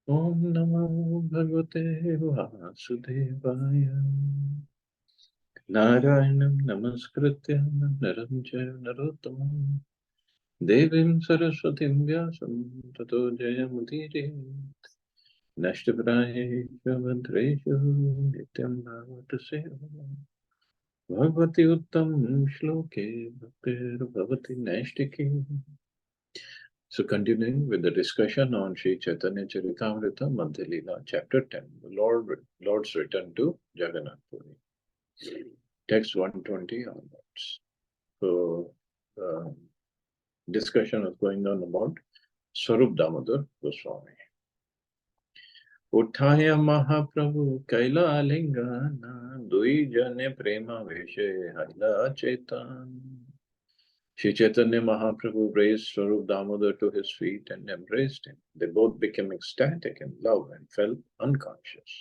Om Namo Bhagavate Vasudevaya. Narayanam Namaskritya Naram Jaya Narottamam Devim Saraswatim Vyasam Tato Jayamudire Nashtapraye Bhadreshu Nityam Bhavatasya Bhagavati Uttam Shloke Bhaktir Bhavati Nashtike. So continuing with the discussion on Sri Chaitanya Charitamrita, Madhya Lila, chapter 10, the Lord's return to Jagannath Puri. Text 120 onwards. So discussion is going on about Swarup Damodar Goswami. Uthaya Mahaprabhu Kaila Alingana Dui Jane Prema Veshe Haila Chetan. Sri Chaitanya Mahaprabhu raised Swarup Damodar to his feet and embraced him. They both became ecstatic in love and fell unconscious.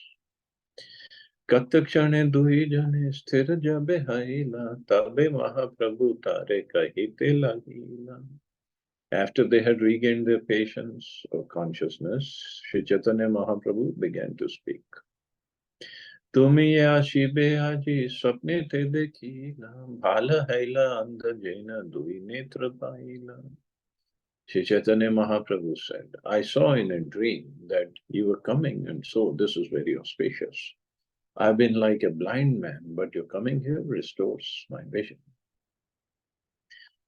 Katakshane duhi jane sthir jabe haila tabe Mahaprabhu tare kahite lagila. After they had regained their patience or consciousness, Sri Chaitanya Mahaprabhu began to speak. Tumi ashibe aji swapne te dekhila bhala haila andha jena dui netra paila. Sri Chaitanya Mahaprabhu said, I saw in a dream that you were coming, and so this is very auspicious. I've been like a blind man, but your coming here restores my vision.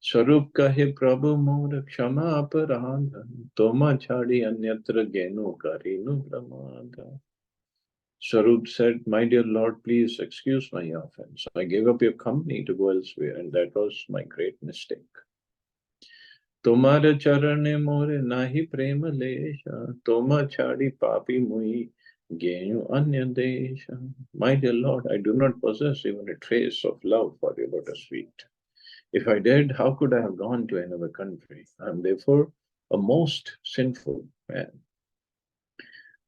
Swarup kahe Prabhu mora kshama aparadha, toma chadi anyatra genu karinu pramada. Swarup said, my dear Lord, please excuse my offense. I gave up your company to go elsewhere, and that was my great mistake. Tomara charane more nahi prema lesha, toma chadi papi mui genu anya desha. My dear Lord, I do not possess even a trace of love for your lotus feet. If I did, how could I have gone to another country? I am therefore a most sinful man.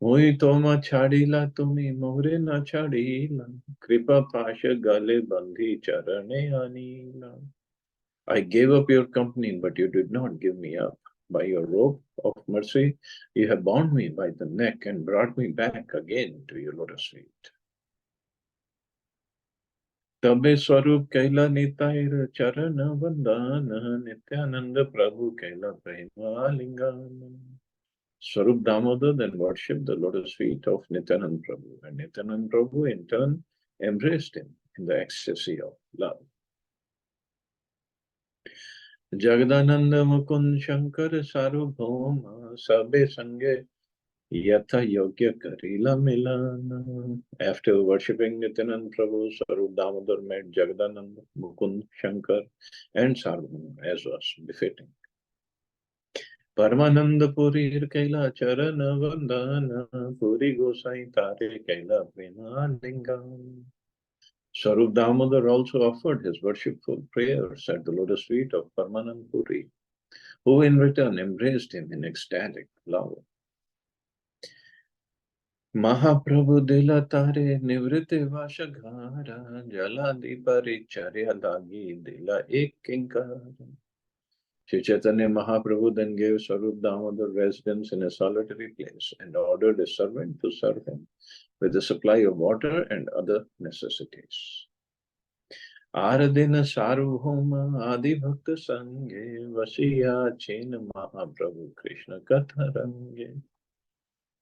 Mui toma chadila tumi more na chadila, kripa pasha gale bandhi charane anila. I gave up your company, but you did not give me up. By your rope of mercy, you have bound me by the neck and brought me back again to your lotus feet. Tabe Swarup Kaila Nitaira Charana Vandana Nityananda Prabhu Kaila Prema Lingana. Swarup Damodar then worshipped the lotus feet of Nityananda Prabhu, and Nityananda Prabhu in turn embraced him in the ecstasy of love. Jagadananda Mukund Shankar Sarubhoma Sabe Sange Yatha Yogya Karila Milana. After worshipping Nityananda Prabhu, Swarup Damodar met Jagadananda, Mukund Shankar, and Sarvabhauma as was befitting. Paramananda Puri Kaila Charana Vandana Puri Gosai Tare Kaila Prema Lingam. Swarup Damodar also offered his worshipful prayers at the lotus feet of Paramananda Puri, who in return embraced him in ecstatic love. Mahaprabhu dila tare nivrite vashaghara jala diparicarya dagi dila ek kinkara. Sri Chaitanya Mahaprabhu then gave Swarup Damodar residence in a solitary place and ordered a servant to serve him with a supply of water and other necessities. Aradina Sarvabhauma Adi Bhakta Sange Vasiya Chena Mahaprabhu Krishna Katharange.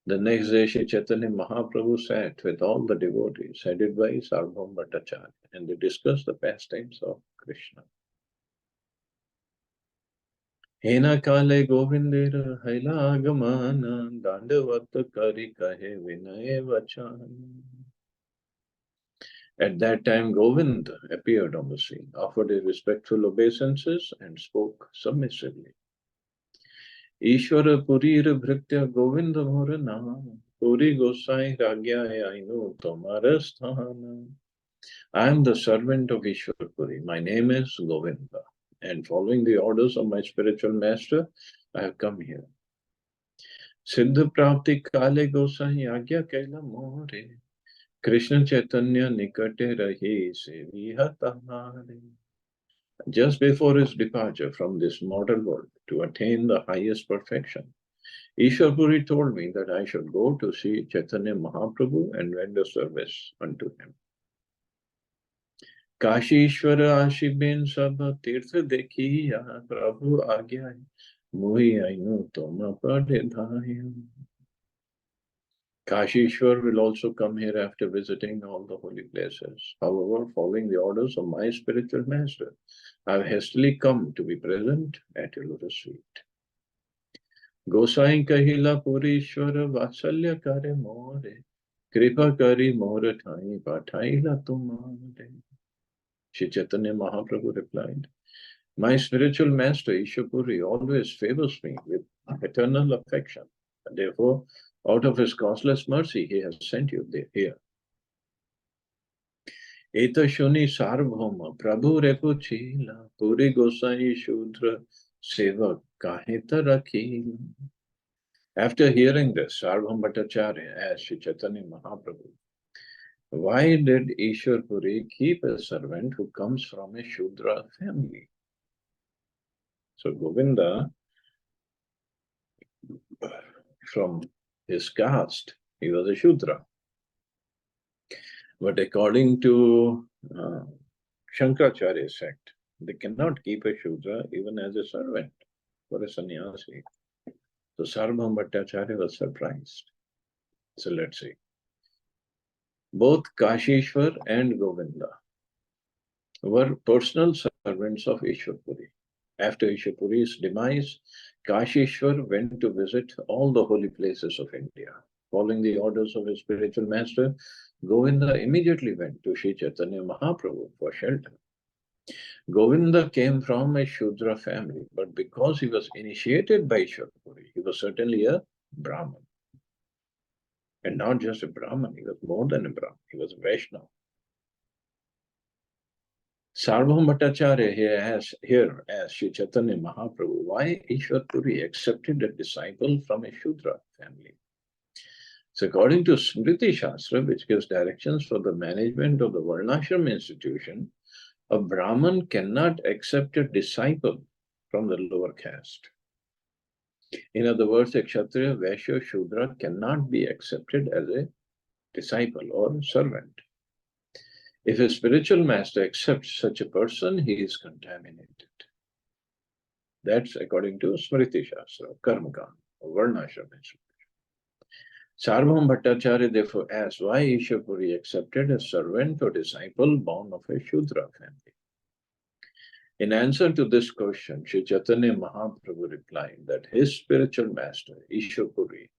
The next day, Sri Chaitanya Mahaprabhu sat with all the devotees, headed by Sarvabhauma Bhattacharya, and they discussed the pastimes of Krishna. Hena kale govindera haila agamana dandavata kari kahe vinaye vachana. At that time, Govinda appeared on the scene, offered his respectful obeisances, and spoke submissively. Ishvara Purira Bhriktya Govinda Morana Puri Gosai Ragya Ainu Tomarasthana. I am the servant of Ishvara Puri. My name is Govinda, and following the orders of my spiritual master, I have come here. Siddha Prapti Kale Gosai Agya Kaila More Krishna Chaitanya Nikate Rahi Sevi Hatamare. Just before his departure from this mortal world to attain the highest perfection, Ishwar Puri told me that I should go to see Chaitanya Mahaprabhu and render service unto him. Kashi ईश्वर आशी Ben सब तीर्थ देखिया प्रभु आज्ञा मोहि आइनु तुम पढ़े धाय. Kashishwar will also come here after visiting all the holy places. However, following the orders of my spiritual master, I have hastily come to be present at your lotus feet. Gosai kahila purishwar vatsalya kare more, kripa kari more thai pathaila tumare. Shri Chaitanya Mahaprabhu replied, my spiritual master Ishapuri always favors me with eternal affection. And therefore, out of his causeless mercy, he has sent you here. Eta shuni sarvbhauma prabhu repuchila puri gosai shudra seva kahita rakhila. After hearing this, Sarvabhauma Bhattacharya asked Sri Chaitanya Mahaprabhu, why did Ishwar Puri keep a servant who comes from a Shudra family? So Govinda, from his caste, he was a Shudra. But according to Shankaracharya's sect, they cannot keep a Shudra even as a servant for a sannyasi. So Sarvabhauma Bhattacharya was surprised. So let's see. Both Kashishwar and Govinda were personal servants of Ishwar Puri. After Ishwar Puri's demise, Kashishwar went to visit all the holy places of India. Following the orders of his spiritual master, Govinda immediately went to Sri Chaitanya Mahaprabhu for shelter. Govinda came from a Shudra family, but because he was initiated by Ishwar Puri, he was certainly a Brahman. And not just a Brahman, he was more than a Brahman, he was a Vaishnava. Sarvabhauma Bhattacharya here asked Sri Chaitanya Mahaprabhu why Ishwar Puri accepted a disciple from a Shudra family. So according to Smriti Shastra, which gives directions for the management of the Varnashram institution, a Brahman cannot accept a disciple from the lower caste. In other words, a Kshatriya, Vaishya, Shudra cannot be accepted as a disciple or servant. If a spiritual master accepts such a person, he is contaminated. That's according to Smriti Shastra, Karmakanda, or Varnashram institution. Sarvabhauma Bhattacharya therefore asked why Ishwar Puri accepted a servant or disciple born of a Shudra family. In answer to this question, Sri Chaitanya Mahaprabhu replied that his spiritual master, Ishwar Puri,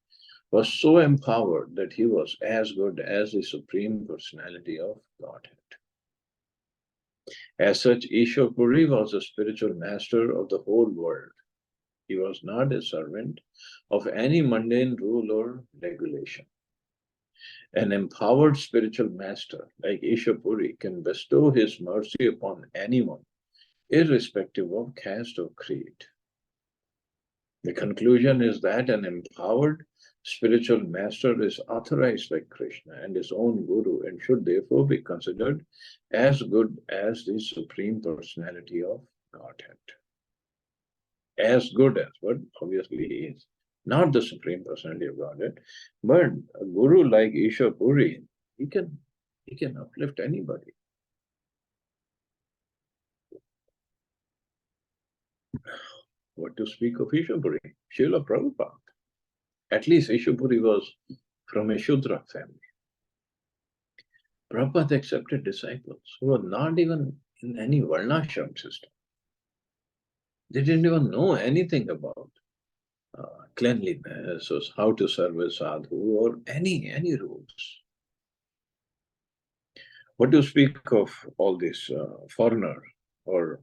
was so empowered that he was as good as the Supreme Personality of Godhead. As such, Ishwar Puri was a spiritual master of the whole world. He was not a servant of any mundane rule or regulation. An empowered spiritual master like Ishwar Puri can bestow his mercy upon anyone, irrespective of caste or creed. The conclusion is that an empowered spiritual master is authorized by Krishna and his own guru and should therefore be considered as good as the Supreme Personality of Godhead. As good as, but obviously he is not the Supreme Personality of Godhead, but a guru like Ishwar Puri, he can uplift anybody. What to speak of Ishwar Puri? Srila Prabhupada. At least Ishwar Puri was from a Shudra family. Prabhupada accepted disciples who were not even in any Varnashram system. They didn't even know anything about cleanliness or how to serve a sadhu or any rules. What to speak of all these foreigners or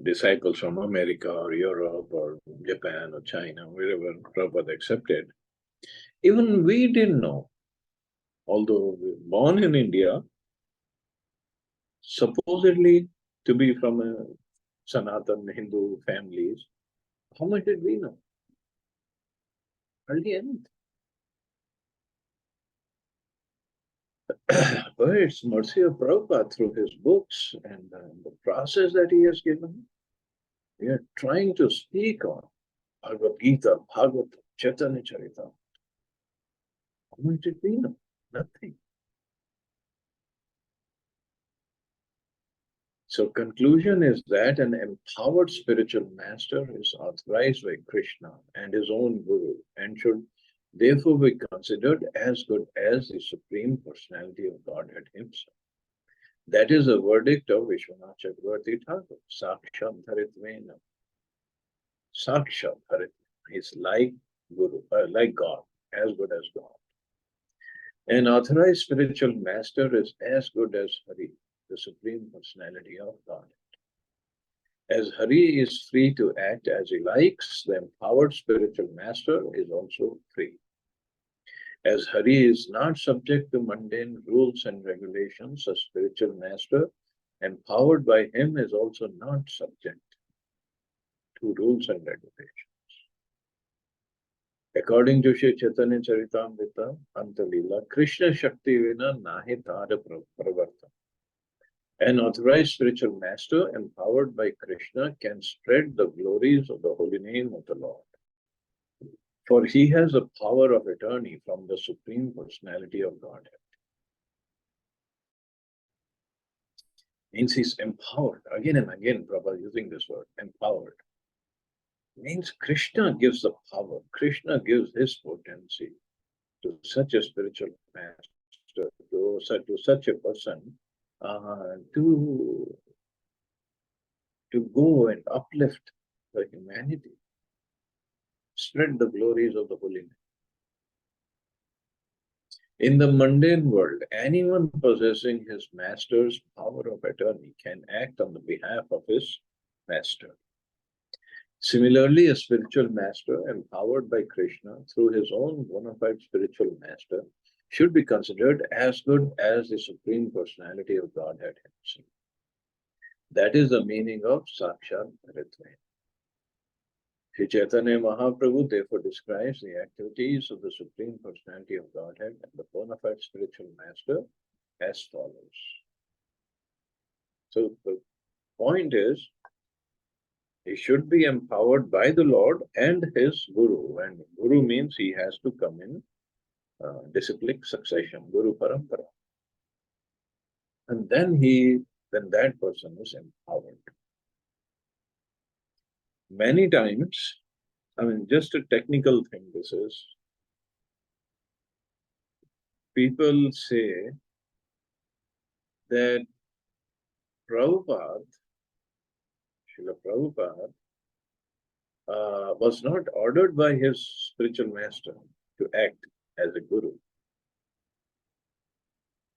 disciples from America or Europe or Japan or China, wherever Prabhupada accepted? Even we didn't know. Although we were born in India, supposedly to be from a Sanatan Hindu families, how much did we know? Hardly anything. But it's mercy of Prabhupada through his books and the process that he has given. We are trying to speak on Bhagavad Gita, Bhagavatam, Chaitanya Charita. How might it be? No, nothing. So conclusion is that an empowered spiritual master is authorized by Krishna and his own guru and should therefore be considered as good as the Supreme Personality of Godhead himself. That is the verdict of Vishwanath Chakravarti Thakur. Sakshat Dharitvena. Sakshat Dharitvena. He's like Guru, like God, as good as God. An authorized spiritual master is as good as Hari, the Supreme Personality of God. As Hari is free to act as he likes, the empowered spiritual master is also free. As Hari is not subject to mundane rules and regulations, a spiritual master empowered by him is also not subject to rules and regulations. According to Shri Chaitanya Charitamrita, Madhya Lila, Krishna Shakti Vina Nahi Tara Pravarta. An authorized spiritual master empowered by Krishna can spread the glories of the holy name of the Lord. For he has the power of attorney from the Supreme Personality of Godhead. Means he's empowered. Again and again, Prabhupada using this word, empowered. Means Krishna gives the power. Krishna gives his potency to such a spiritual master, to such a person, to go and uplift the humanity, spread the glories of the holy name. In the mundane world, anyone possessing his master's power of attorney can act on the behalf of his master. Similarly, a spiritual master empowered by Krishna through his own bona fide spiritual master should be considered as good as the Supreme Personality of Godhead himself. That is the meaning of Sakshat Dharitvena. Sri Chaitanya Mahaprabhu therefore describes the activities of the Supreme Personality of Godhead and the bona fide spiritual master as follows. So the point is, he should be empowered by the Lord and his Guru. And Guru means he has to come in disciplic succession, Guru Parampara. And then that person is empowered. Many times, just a technical thing this is, people say that Prabhupada, Srila Prabhupada, was not ordered by his spiritual master to act as a guru.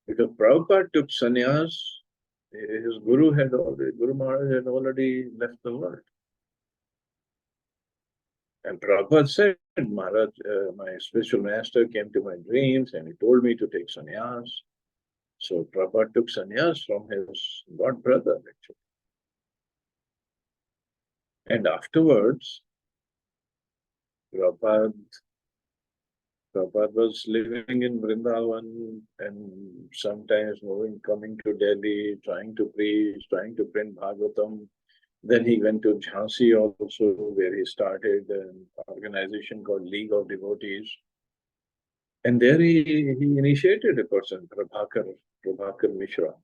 Because Prabhupada took sannyas, his Guru Maharaj had already left the world. And Prabhupada said, Maharaj, my spiritual master came to my dreams and he told me to take sannyas. So Prabhupada took sannyas from his god brother, actually. And afterwards, Prabhupada was living in Vrindavan and sometimes coming to Delhi, trying to preach, trying to print Bhagavatam. Then he went to Jhansi also, where he started an organization called League of Devotees. And there he initiated a person, Prabhakar Mishra.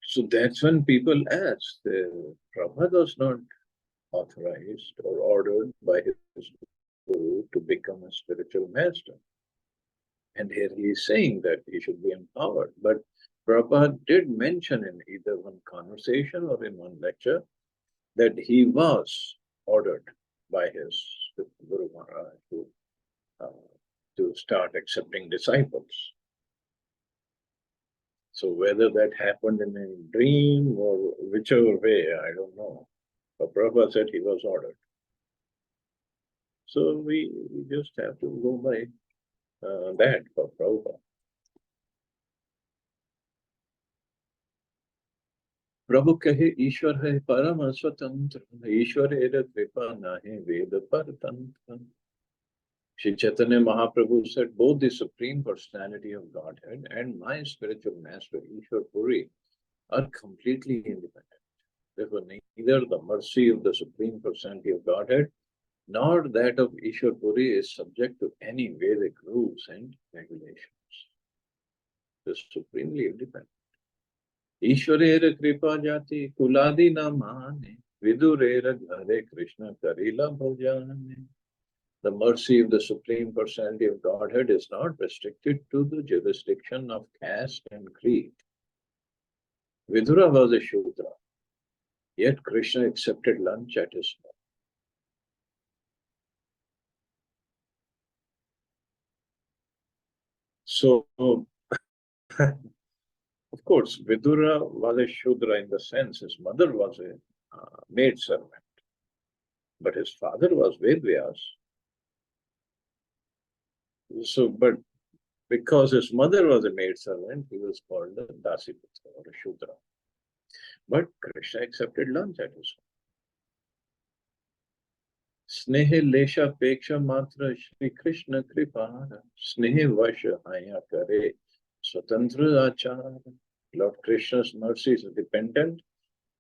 So that's when people asked, Prabhupada was not authorized or ordered by his guru to become a spiritual master. And here he is saying that he should be empowered. But Prabhupada did mention in either one conversation or in one lecture that he was ordered by his Guru Maharaj to start accepting disciples. So whether that happened in a dream or whichever way, I don't know. But Prabhupada said he was ordered. So we just have to go by that for Prabhupada. प्रभु कहे ईश्वर है परम स्वतंत्र, ईश्वर कृपा नाहे वेद पर तंत्र. Sri Chaitanya Mahaprabhu said, both the Supreme Personality of Godhead and my spiritual master, Ishwar Puri, are completely independent. Therefore, neither the mercy of the Supreme Personality of Godhead nor that of Ishwar Puri is subject to any Vedic rules and regulations. It is supremely independent. Ishwarera kripa jati kuladi na mane vidurera ghare Krishna karila bhajane. The mercy of the Supreme Personality of Godhead is not restricted to the jurisdiction of caste and creed. Vidura was a Shudra, yet Krishna accepted lunch at his home. So, of course, Vidura was a Shudra in the sense his mother was a maid servant, but his father was Vedvyas. So, but because his mother was a maid servant, he was called a Dasiputra or a Shudra. But Krishna accepted lunch at his home. स्नेह लेशापेक्षा मात्र श्री कृष्ण कृपार स्नेह वश आया करे स्वतंत्र आचार. Lord Krishna's mercy is dependent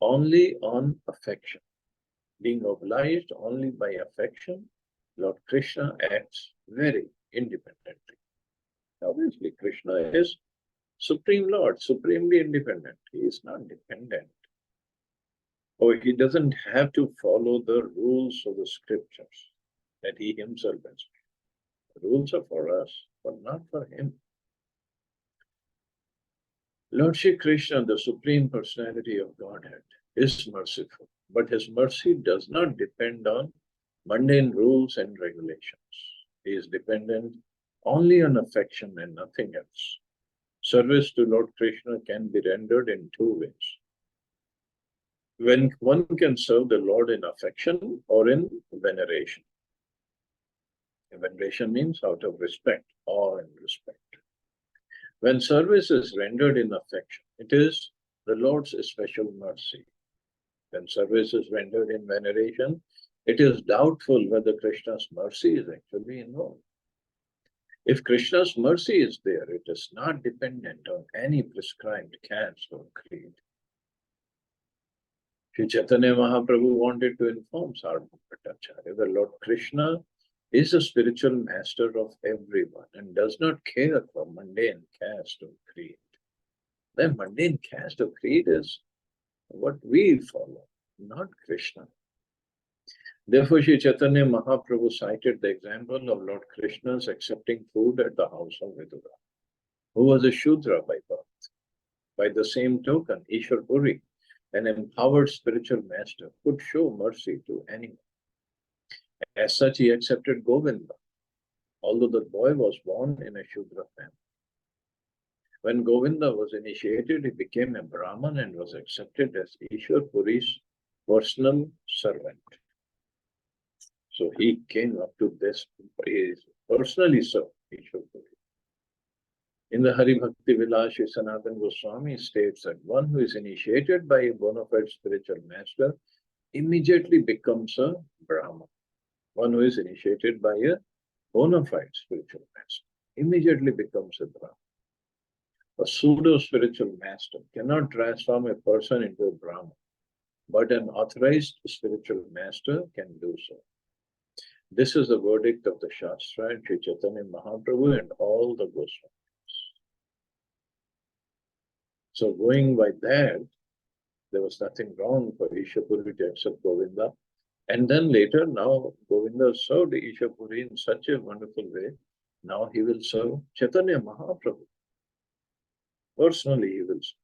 only on affection. Being obliged only by affection, Lord Krishna acts very independently. Obviously, Krishna is Supreme Lord, supremely independent. He is not dependent. Or he doesn't have to follow the rules of the scriptures that he himself has. The rules are for us, but not for him. Lord Shri Krishna, the Supreme Personality of Godhead, is merciful, but his mercy does not depend on mundane rules and regulations. He is dependent only on affection and nothing else. Service to Lord Krishna can be rendered in two ways. When one can serve the Lord in affection or in veneration. Veneration means out of respect, awe and respect. When service is rendered in affection, it is the Lord's special mercy. When service is rendered in veneration, it is doubtful whether Krishna's mercy is actually involved. If Krishna's mercy is there, it is not dependent on any prescribed caste or creed. Sri Chaitanya Mahaprabhu wanted to inform Sarvabhauma Bhattacharya that Lord Krishna is a spiritual master of everyone and does not care for mundane caste or creed. The mundane caste or creed is what we follow, not Krishna. Therefore, Sri Chaitanya Mahaprabhu cited the example of Lord Krishna's accepting food at the house of Vidura, who was a Shudra by birth. By the same token, Ishwar Puri, an empowered spiritual master, could show mercy to anyone. As such, he accepted Govinda, although the boy was born in a Shudra family. When Govinda was initiated, he became a Brahman and was accepted as Ishwar Puri's personal servant. So he came up to this, he personally served Ishwar Puri. In the Hari Bhakti Vilas, Sri Sanatana Goswami states that one who is initiated by a bona fide spiritual master immediately becomes a Brahman. One who is initiated by a bona fide spiritual master immediately becomes a Brahman. A pseudo spiritual master cannot transform a person into a Brahman, but an authorized spiritual master can do so. This is the verdict of the Shastra and Sri Chaitanya Mahaprabhu and all the Goswamis. So going by that, there was nothing wrong for Ishwar Puri to accept Govinda. And then later, now Govinda served Ishwar Puri in such a wonderful way. Now he will serve Chaitanya Mahaprabhu. Personally, he will serve.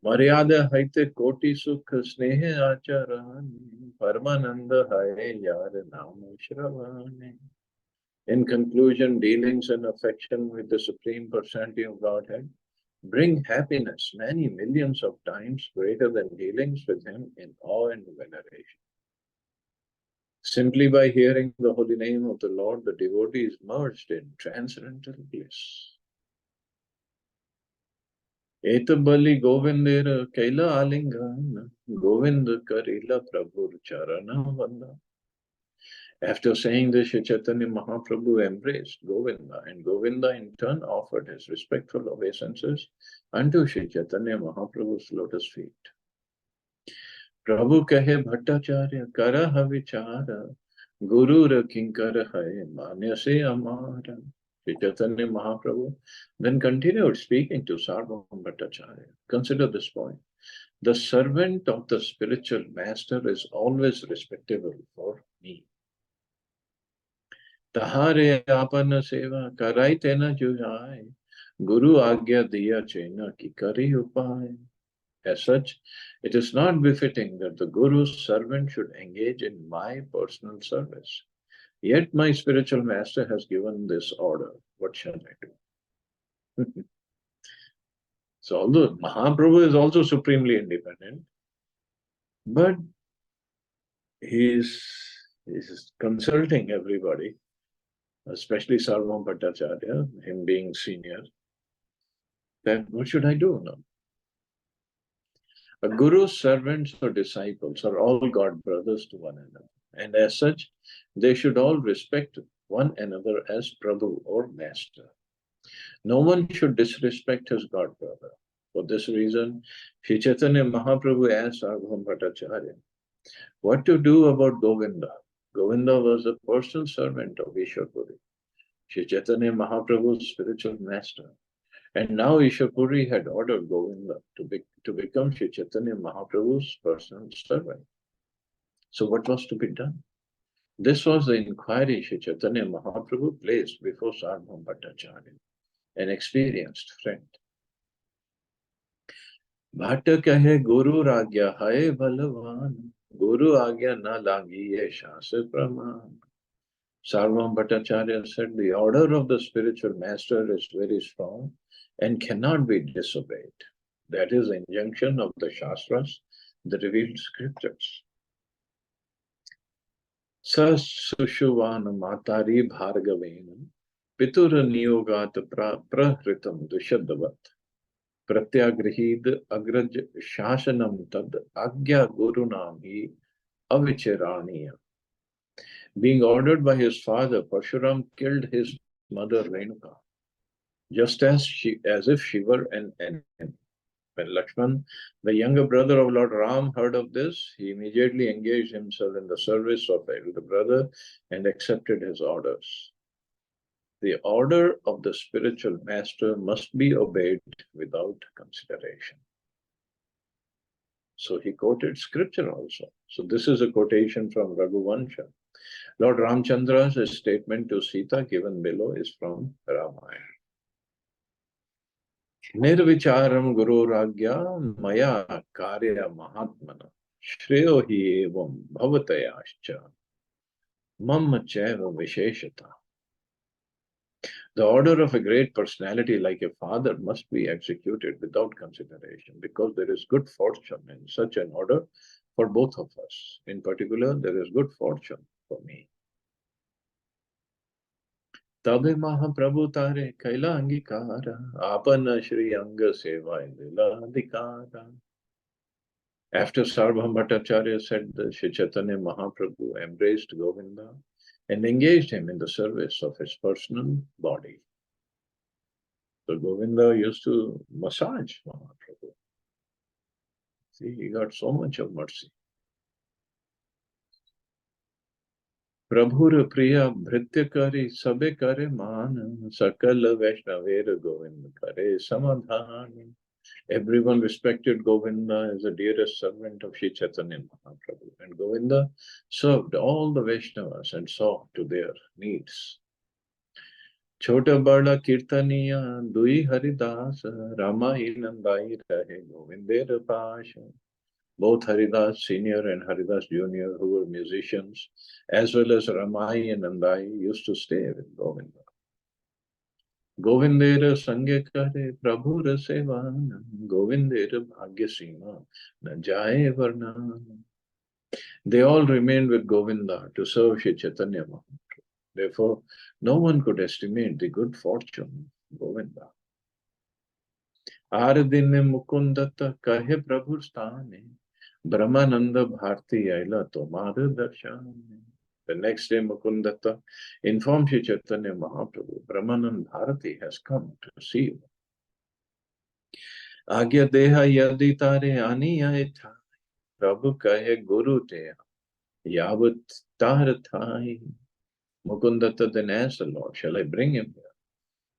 Maryada haite koti sukh snehe acharani paramananda haye yar naam shravane. In conclusion, dealings and affection with the Supreme Personality of Godhead bring happiness many millions of times greater than dealings with him in awe and veneration. Simply by hearing the holy name of the Lord, the devotee is merged in transcendental bliss. Etabali Govindera Kaila Alingana Govinda Karila Prabhu Charana Vanda. After saying this, Sri Chaitanya Mahaprabhu embraced Govinda, and Govinda in turn offered his respectful obeisances unto Sri Chaitanya Mahaprabhu's lotus feet. प्रभु कहे भट्टाचार्य करह विचार गुरु किंकर है मान्य से अमार. Sri Chaitanya Mahaprabhu then continued speaking to Sarvabhauma Bhattacharya. Consider this point. The servant of the spiritual master is always respectable for me. तहारे आपन सेवा कराई तेना जुझाए Guru आज्ञा दिया चेना की करी उपाय. As such, it is not befitting that the Guru's servant should engage in my personal service. Yet my spiritual master has given this order. What shall I do? So although Mahaprabhu is also supremely independent, but he's consulting everybody, especially Sarvabhauma Bhattacharya, him being senior, that what should I do now? A guru's servants or disciples are all God brothers to one another, and as such, they should all respect one another as Prabhu or Master. No one should disrespect his God brother. For this reason, Sri Chaitanya Mahaprabhu asked Sarvabhauma Bhattacharya what to do about Govinda. Govinda was a personal servant of Ishwarpuri, Sri Chaitanya Mahaprabhu's spiritual master. And now Ishwarpuri had ordered Govinda to become Sri Chaitanya Mahaprabhu's personal servant. So what was to be done? This was the inquiry Sri Chaitanya Mahaprabhu placed before Sarvabhauma Bhattacharya, an experienced friend. Bhatt kahe Guru Ragya hai Balavan, Guru Agya na lagi ye Shastra Praman. Sarvabhauma Bhattacharya said the order of the spiritual master is very strong and cannot be disobeyed. That is the injunction of the Shastras, the revealed scriptures. Sasushuvan matari bhargavena pitura niyogat prahritam dushadavat pratyagrihid agraj shasanam tad agya gurunam hi avichiraniya. Being ordered by his father, Parshuram killed his mother Renuka, just as if she were an enemy. When Lakshman, the younger brother of Lord Ram, heard of this, he immediately engaged himself in the service of the elder brother and accepted his orders. The order of the spiritual master must be obeyed without consideration. So he quoted scripture also. So this is a quotation from Raghuvansha. Lord Ramchandra's statement to Sita given below is from Ramayana. Nirvicharam Guru Ragya Maya Karya Mahatmana Shreyo hi evam bhavatayascha Mamma cheva visheshata. The order of a great personality like a father must be executed without consideration because there is good fortune in such an order for both of us. In particular, there is good fortune for me. तबे महाप्रभु तारे कैला अंगीकारा आपन श्री अंग सेवा अधिकारा. After Sarvabhauma Bhattacharya said that Sri Chaitanya Mahaprabhu embraced Govinda and engaged him in the service of his personal body. So Govinda used to massage Mahaprabhu. See, he got so much of mercy. प्रभुर प्रिय भृत्य करी सबे करे मान सकल वैष्णवेर गोविंद करे समाधान. Everyone respected Govinda as the dearest servant of Sri Chaitanya Mahaprabhu, and Govinda served all the Vaishnavas and saw to their needs. Chota Bada Kirtaniya Dui Haridas Ramahi Nandai Rahe Govinder Pasha. Both Haridas Senior and Haridas Junior, who were musicians, as well as Ramai and Nandai, used to stay with Govinda. Govindera Sange Kare Prabhu Rasevana Govindera Bhagyasima Najaye Varna. They all remained with Govinda to serve Sri Chaitanya Mahaprabhu. Therefore, no one could estimate the good fortune of Govinda. Aradine Mukundata Kahe Prabhu Sthane Brahmananda Bharti Aila Tomar Darshan. The next day, Mukundatta informed Sri Chaitanya Mahaprabhu, Brahmanand Bharati has come to see you. आज्ञा देहा यदि तारे आनी आए था प्रभु कहे गुरु ते यावत तार Thai. Mukundatta then asked the Lord, shall I bring him here?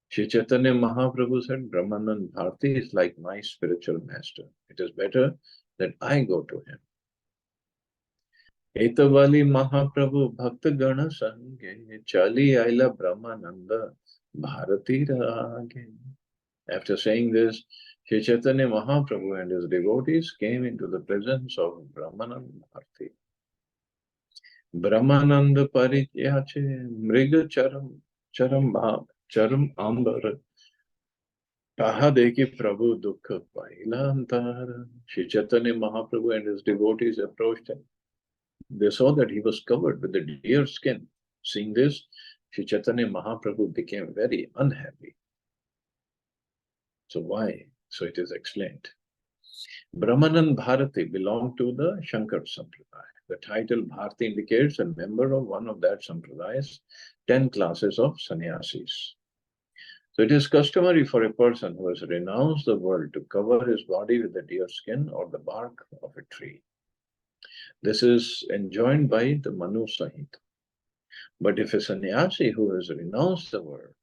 Shri Chaitanya Mahaprabhu said, Brahmanand Bharati is like my spiritual master. It is better that I go to him. Etavali Mahaprabhu Bhakta Gana Sange Chali Aila Brahmananda Bharati Rage. After saying this, Shri Chaitanya Mahaprabhu and his devotees came into the presence of Brahmanand Bharati. Brahmananda Parityache Mriga Charam Ambar Taha Deki Prabhu Dukha Pailantara. Shri Chaitanya Mahaprabhu and his devotees approached him. They saw that he was covered with the deer skin. Seeing this, Shri Chaitanya Mahaprabhu became very unhappy. So why? So it is explained. Brahmanand Bharati belonged to the Shankar Sampradaya. The title Bharati indicates a member of one of that Sampraday's 10 classes of sannyasis. So it is customary for a person who has renounced the world to cover his body with the deer skin or the bark of a tree. This is enjoined by the Manu Sahita. But if a sannyasi who has renounced the world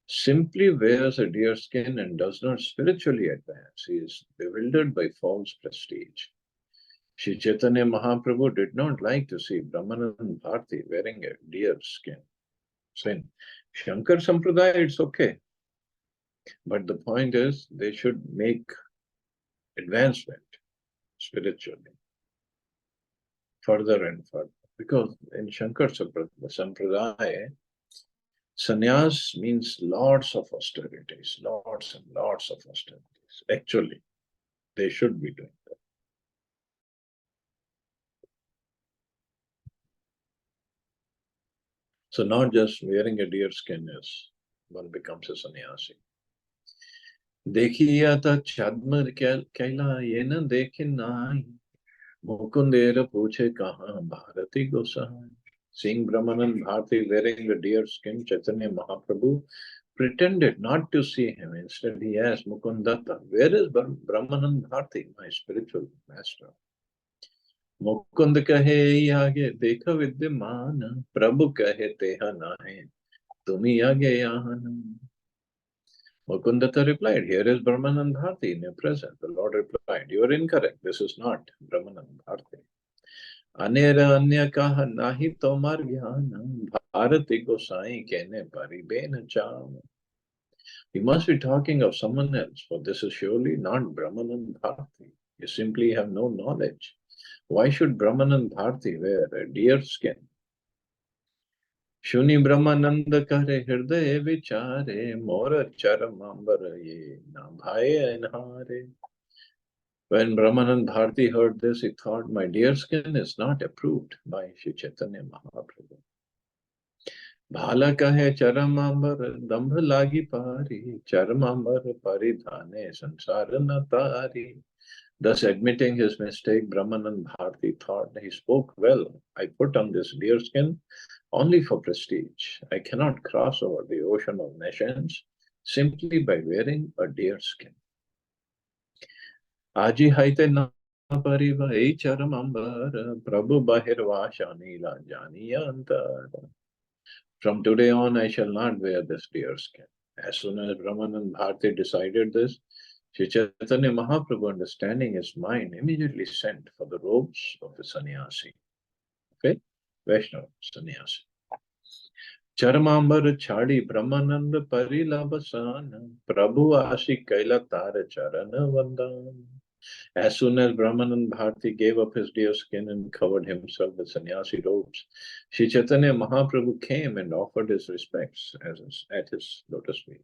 simply wears a deer skin and does not spiritually advance, he is bewildered by false prestige. Shri Chaitanya Mahaprabhu did not like to see Brahmanand Bharati wearing a deer skin. So in Shankar Sampradaya, it's okay. But the point is, they should make advancement spiritually further and further. Because in Shankar Sampradaya, sannyas means lots of austerities, lots and lots of austerities. Actually, they should be doing that. So not just wearing a deer skin is one becomes a sannyasi. देखिया था छद्म कैला ये न देखे नाई मुकुंदेर पूछे कहाँ भारती गोसाई. Seeing Brahmanand Bharati wearing the deer skin, Chaitanya Mahaprabhu pretended not to see him. Instead, he asked Mukundatta, where is Brahmanand Bharati, my spiritual master? Mukund kahe aage dekha vidyamana, Prabhu kahe teha nahe, tumi aage yahana. Mukundatta replied, here is Brahmanand Bharati in your presence. The Lord replied, you are incorrect. This is not Brahmanand Bharati. Anera anya kaha nahi tomar gyana, Bharati gosai kene paribena cham. You must be talking of someone else, for this is surely not Brahmanand Bharati. You simply have no knowledge. Why should Brahmanand Bharati wear a deer skin? Shuni Brahmananda kare hirdaye vichare, mora charamambar ye na bhaye anhare. When Brahmanand Bharati heard this, he thought, my deer skin is not approved by Shri Chaitanya Mahaprabhu. Bhala kahe charamambar dambh lagi pari, charamambar paridhane sansara tari. Thus admitting his mistake, Brahmanand Bharati thought he spoke well. I put on this deer skin only for prestige. I cannot cross over the ocean of nations simply by wearing a deer skin. Aji haite na pariva ei charamambar prabhu bahirva shanila janiya antara. From today on, I shall not wear this deer skin. As soon as Brahmanand Bharati decided this, Sri Chaitanya Mahaprabhu, understanding his mind, immediately sent for the robes of the sannyasi. Okay? Vaishnava sannyasi. Charamambar chadi Brahmananda parilabasana Prabhu ashi kaila tara charana vandan. As soon as Brahmanand Bharati gave up his deer skin and covered himself with sannyasi robes, Sri Chaitanya Mahaprabhu came and offered his respects at his lotus feet.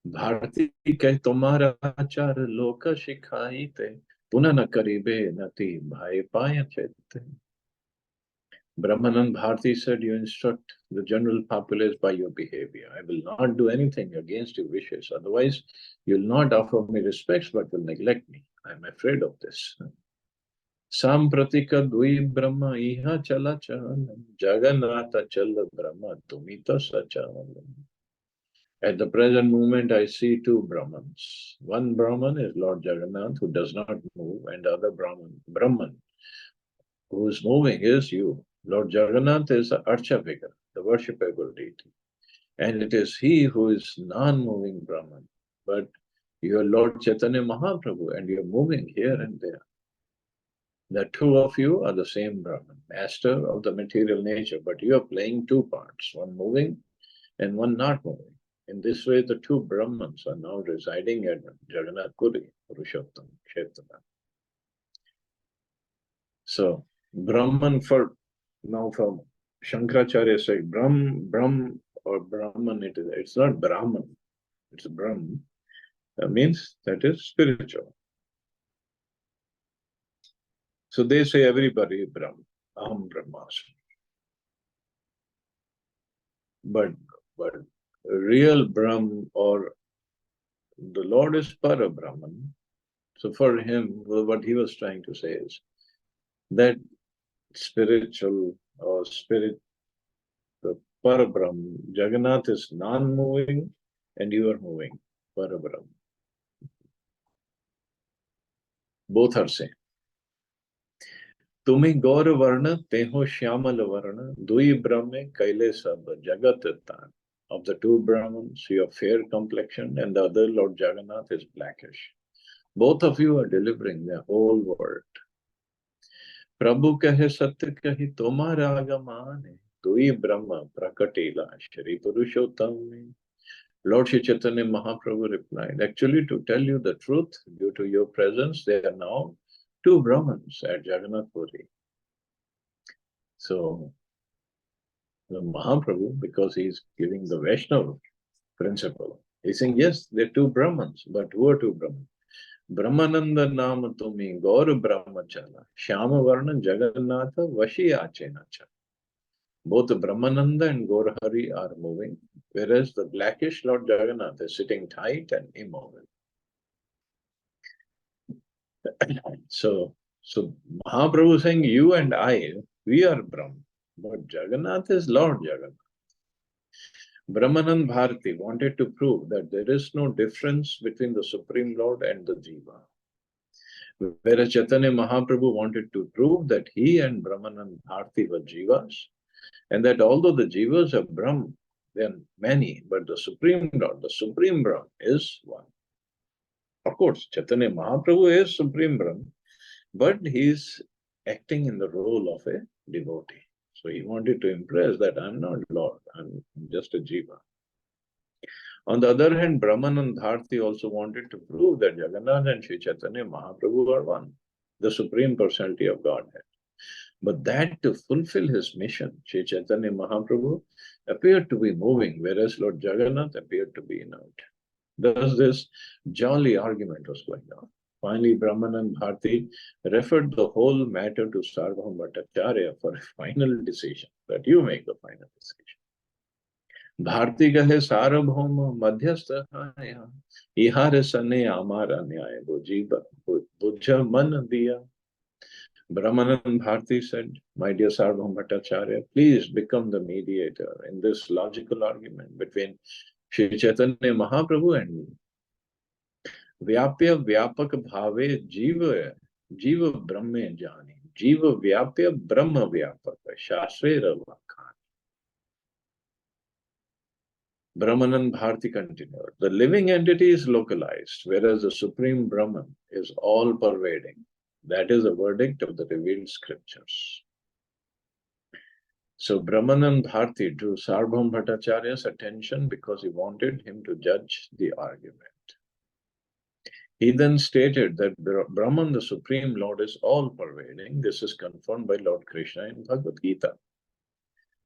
Bharati keh tumhara achar loka shikhaite, puna na karibe nati bhai paya chete. Brahmanand Bharati said, you instruct the general populace by your behavior. I will not do anything against your wishes. Otherwise, you will not offer me respects but will neglect me. I am afraid of this. Sampratika Dui Brahma Iha Chala Chalam Jagannatha Chala Brahma Tumita Sachalam. At the present moment, I see two Brahmans. One Brahman is Lord Jagannath, who does not move, and the other Brahman, who is moving, is you. Lord Jagannath is the Archa figure, the worshipable deity. And it is he who is non-moving Brahman. But you are Lord Chaitanya Mahaprabhu, and you are moving here and there. The two of you are the same Brahman, master of the material nature, but you are playing two parts, one moving and one not moving. In this way, the two Brahmans are now residing at Jagannath Puri, Purushottam, Kshetra. So, Brahman for Shankaracharya sake, Brahm or Brahman, it's not Brahman, it's Brahm. That means that is spiritual. So they say everybody is Brahm, Aham Brahmasmi. But real Brahm or the Lord is Para Brahman. So for him, what he was trying to say is that spiritual or spirit, the Parabrahm, Jagannath is non-moving and you are moving, Parabrahm. Both are same. Tumi Gaur Varna, Teho Shyamal Varna, Dui Brahme Kaile Sab Jagat Tan. Of the two Brahmans, you are fair complexion and the other Lord Jagannath is blackish. Both of you are delivering the whole world. प्रभु कहे सत्य कही तुम्हारा आगमान है दुई ब्रह्म prakatila Shri Purushottam. Lord Shri Chaitanya Mahaprabhu replied, actually, to tell you the truth, due to your presence, there are now two Brahmans at Jagannath Puri. So, the Mahaprabhu, because he is giving the Vaishnava principle, he's saying, yes, there are two Brahmans, but who are two Brahmans? Brahmananda Nama Tumi Gaur Brahmachala Shyama Varna Jagannatha Vashi Achenacha. Both Brahmananda and Gaurahari are moving, whereas the blackish Lord Jagannath is sitting tight and immobile. So Mahaprabhu is saying, you and I, we are Brahman, but Jagannath is Lord Jagannath. Brahmanand Bharati wanted to prove that there is no difference between the Supreme Lord and the Jiva. Whereas Chaitanya Mahaprabhu wanted to prove that he and Brahmanand Bharati were Jivas, and that although the Jivas are Brahm, they are many, but the Supreme Lord, the Supreme Brahm, is one. Of course, Chaitanya Mahaprabhu is Supreme Brahm, but he is acting in the role of a devotee. So he wanted to impress that I'm not Lord, I'm just a Jiva. On the other hand, Brahman and Dharti also wanted to prove that Jagannath and Sri Chaitanya Mahaprabhu are one, the Supreme Personality of Godhead. But that to fulfill his mission, Sri Chaitanya Mahaprabhu appeared to be moving, whereas Lord Jagannath appeared to be inert. Thus, this jolly argument was going on. Finally, Brahman and Bharti referred the whole matter to Sarvabhauma Bhattacharya for a final decision, that you make the final decision. Bharti kahe Sarvabhauma Madhyastha Ihare Sane Amara Nyaya Bujha Man Diya. Brahmanand Bharti said, my dear Sarvabhauma Bhattacharya, please become the mediator in this logical argument between Sri Chaitanya Mahaprabhu and me. Vyapya Vyapak Bhave Jiva Jiva Brahme Jani. Jiva Vyapya Brahma Vyapak Shastre Ravakhan. Brahmanand Bharti continued. The living entity is localized, whereas the Supreme Brahman is all pervading. That is the verdict of the revealed scriptures. So Brahmanand Bharti drew Sarvabhauma Bhattacharya's attention because he wanted him to judge the argument. He then stated that Brahman, the Supreme Lord, is all-pervading. This is confirmed by Lord Krishna in Bhagavad Gita.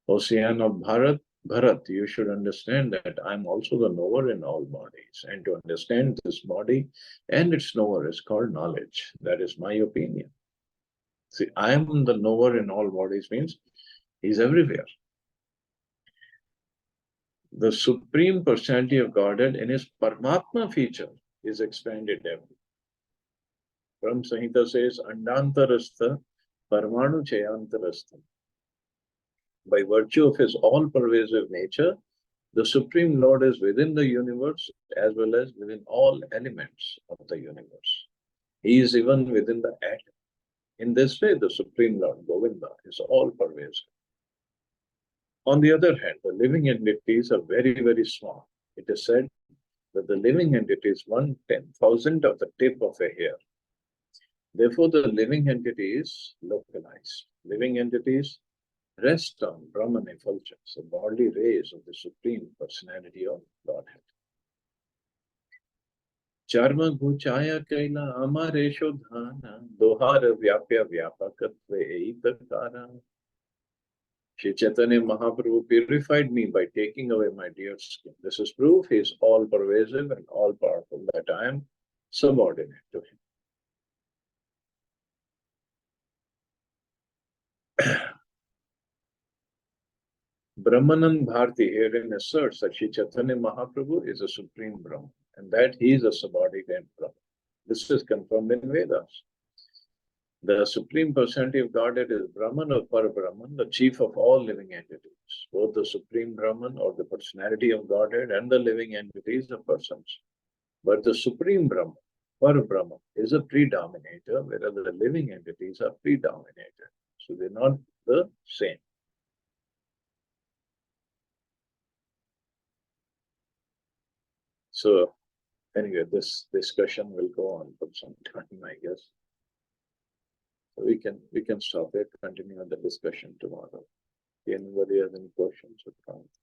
O son of Bharat, you should understand that I am also the knower in all bodies. And to understand this body and its knower is called knowledge. That is my opinion. See, I am the knower in all bodies means he's everywhere. The Supreme Personality of Godhead in his Paramatma feature is expanded everywhere. Brahma Samhita says, Andantarastha Parmanu Chayantarastha. By virtue of his all-pervasive nature, the Supreme Lord is within the universe as well as within all elements of the universe. He is even within the atom. In this way, the Supreme Lord, Govinda, is all-pervasive. On the other hand, the living entities are very, very small. It is said that the living entity is 1/10,000th of the tip of a hair. Therefore, the living entity is localized. Living entities rest on Brahman effulgence, the bodily rays of the Supreme Personality of Godhead. Charma guchaya kaila amaresho dhana dohara vyapya vyapakatve eitakara. Shri Chaitanya Mahaprabhu purified me by taking away my dear skin. This is proof he is all pervasive and all powerful, that I am subordinate to him. Brahmanand Bharti herein asserts that Shri Chaitanya Mahaprabhu is a supreme Brahman and that he is a subordinate Brahman. This is confirmed in Vedas. The Supreme Personality of Godhead is Brahman or Parabrahman, the chief of all living entities. Both the Supreme Brahman or the Personality of Godhead and the living entities are persons. But the Supreme Brahman, Parabrahman, is a predominator, whereas the living entities are predominated. So they're not the same. So anyway, this discussion will go on for some time, I guess. So we can stop here, continue the discussion tomorrow. Anybody has any questions or comments?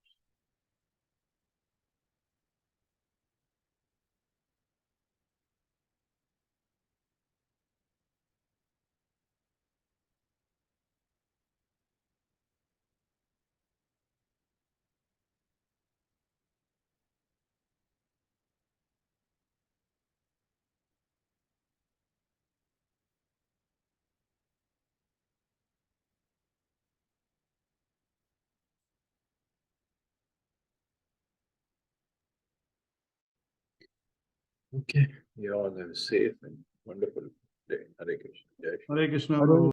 Okay, you all have a safe and wonderful day. Hare Krishna. Jai Shri. Hare Krishna, Prabhu.